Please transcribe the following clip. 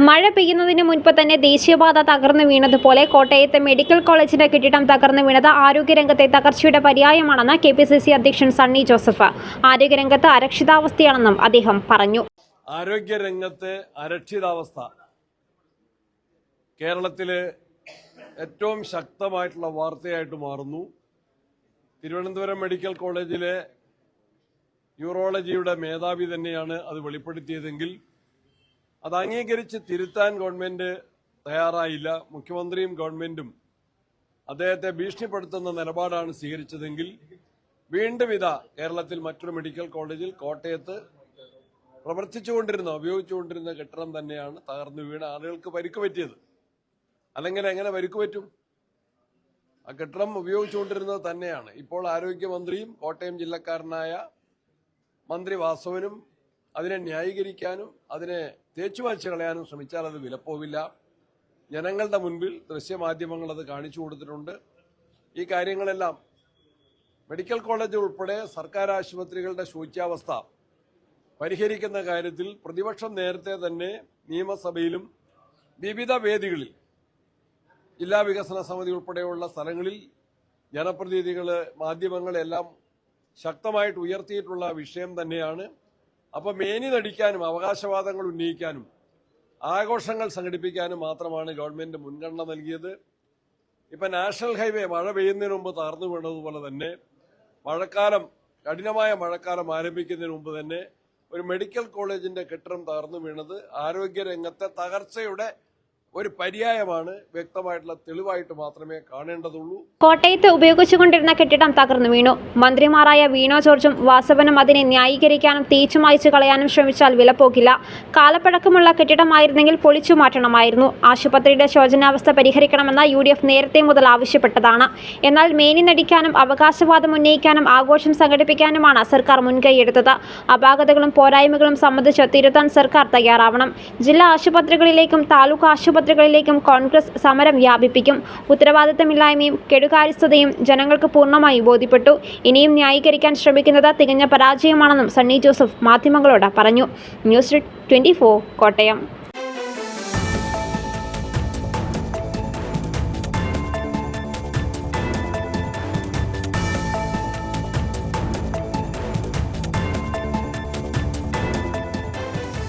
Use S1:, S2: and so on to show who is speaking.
S1: മഴ പെയ്യുന്നതിന് മുൻപ് തന്നെ ദേശീയപാത തകർന്നു വീണതുപോലെ കോട്ടയത്തെ മെഡിക്കൽ കോളേജിന്റെ കെട്ടിടം തകർന്നു വീണത് ആരോഗ്യരംഗത്തെ തകർച്ചയുടെ പര്യായമാണെന്ന് KPCC അധ്യക്ഷൻ സണ്ണി ജോസഫ്. ആരോഗ്യരംഗത്ത് അരക്ഷിതാവസ്ഥയാണെന്നും അദ്ദേഹം പറഞ്ഞു.
S2: ആരോഗ്യരംഗത്തെ അരക്ഷിതാവസ്ഥ കേരളത്തിലെ ഏറ്റവും ശക്തമായിട്ടുള്ള വാർത്തയായിട്ട് മാറുന്നു. തിരുവനന്തപുരം മെഡിക്കൽ കോളേജിലെ യൂറോളജിയുടെ മേധാവി തന്നെയാണ് അത് വെളിപ്പെടുത്തിയതെങ്കിൽ അത് അംഗീകരിച്ച് തിരുത്താൻ ഗവൺമെന്റ് തയ്യാറായില്ല. മുഖ്യമന്ത്രിയും ഗവൺമെന്റും അദ്ദേഹത്തെ ഭീഷണിപ്പെടുത്തുന്ന നിലപാടാണ് സ്വീകരിച്ചതെങ്കിൽ വീണ്ടും ഇതാ കേരളത്തിൽ മറ്റൊരു മെഡിക്കൽ കോളേജിൽ കോട്ടയത്ത് ഉപയോഗിച്ചുകൊണ്ടിരുന്ന കെട്ടിടം തന്നെയാണ് തകർന്നു വീണ് ആളുകൾക്ക് പരിക്ക് പറ്റിയത്. അല്ലെങ്കിൽ എങ്ങനെ പരിക്ക് പറ്റും? ആ കെട്ടിടം ഉപയോഗിച്ചുകൊണ്ടിരുന്നത് തന്നെയാണ്. ഇപ്പോൾ ആരോഗ്യമന്ത്രിയും കോട്ടയം ജില്ലക്കാരനായ മന്ത്രി വാസവനും അതിനെ ന്യായീകരിക്കാനും അതിനെ തേച്ചുമായ്ച്ചു കളയാനും ശ്രമിച്ചാൽ അത് വിലപ്പോവില്ല. ജനങ്ങളുടെ മുൻപിൽ ദൃശ്യമാധ്യമങ്ങൾ അത് കാണിച്ചു കൊടുത്തിട്ടുണ്ട്. ഈ കാര്യങ്ങളെല്ലാം മെഡിക്കൽ കോളേജ് ഉൾപ്പെടെ സർക്കാർ ആശുപത്രികളുടെ ശോച്യാവസ്ഥ പരിഹരിക്കുന്ന കാര്യത്തിൽ പ്രതിപക്ഷം നേരത്തെ തന്നെ നിയമസഭയിലും വിവിധ വേദികളിൽ ജില്ലാ വികസന സമിതി ഉൾപ്പെടെയുള്ള സ്ഥലങ്ങളിൽ ജനപ്രതിനിധികൾ മാധ്യമങ്ങളെല്ലാം ശക്തമായിട്ട് ഉയർത്തിയിട്ടുള്ള വിഷയം തന്നെയാണ്. അപ്പോൾ മേനി നടിക്കാനും അവകാശവാദങ്ങൾ ഉന്നയിക്കാനും ആഘോഷങ്ങൾ സംഘടിപ്പിക്കാനും മാത്രമാണ് ഗവൺമെന്റ് മുൻഗണന നൽകിയത്. ഇപ്പൊ നാഷണൽ ഹൈവേ മഴ പെയ്യുന്നതിന് മുമ്പ് തകർന്നു വീണതുപോലെ തന്നെ കഠിനമായ മഴക്കാലം ആരംഭിക്കുന്നതിന് മുമ്പ് തന്നെ ഒരു മെഡിക്കൽ കോളേജിന്റെ കെട്ടിടം തകർന്നു വീണത് ആരോഗ്യരംഗത്തെ തകർച്ചയുടെ ഒരു പര്യായമാണ്. വ്യക്തമായിട്ടുള്ള തെളിവായിട്ട് മാത്രമേ കാണേണ്ടതുള്ളൂ.
S1: കോട്ടയത്ത് ഉപയോഗിച്ചുകൊണ്ടിരുന്ന കെട്ടിടം തകർന്നു വീണു. മന്ത്രിമാരായ വീണോ ജോർജും വാസവനും അതിനെ ന്യായീകരിക്കാനും തേച്ചുമായ്ച്ചു കളയാനും ശ്രമിച്ചാൽ വിലപ്പോകില്ല. കാലപ്പഴക്കമുള്ള കെട്ടിടമായിരുന്നെങ്കിൽ പൊളിച്ചു മാറ്റണമായിരുന്നു. ആശുപത്രിയുടെ ശോചനാവസ്ഥ പരിഹരിക്കണമെന്ന് UDF നേരത്തെ മുതൽ ആവശ്യപ്പെട്ടതാണ്. എന്നാൽ മേനി നടിക്കാനും അവകാശവാദം ഉന്നയിക്കാനും ആഘോഷം സംഘടിപ്പിക്കാനുമാണ് സർക്കാർ മുൻകൈയെടുത്തത്. അപാകതകളും പോരായ്മകളും സംബന്ധിച്ച് തിരുത്താൻ സർക്കാർ തയ്യാറാവണം. ജില്ലാ ആശുപത്രികളിലേക്കും താലൂക്ക് ആശുപത്രികളിലേക്കും കോൺഗ്രസ് സമരം വ്യാപിപ്പിക്കും. ഉത്തരവാദിത്തമില്ലായ്മയും കെടുകാര്യസ്ഥതയും ജനങ്ങൾക്ക് പൂർണ്ണമായി ബോധ്യപ്പെട്ടു. ഇനിയും ന്യായീകരിക്കാൻ ശ്രമിക്കുന്നത് തികഞ്ഞ പരാജയമാണെന്നും സണ്ണി ജോസഫ് മാധ്യമങ്ങളോട് പറഞ്ഞു. ന്യൂസ് 24 കോട്ടയം.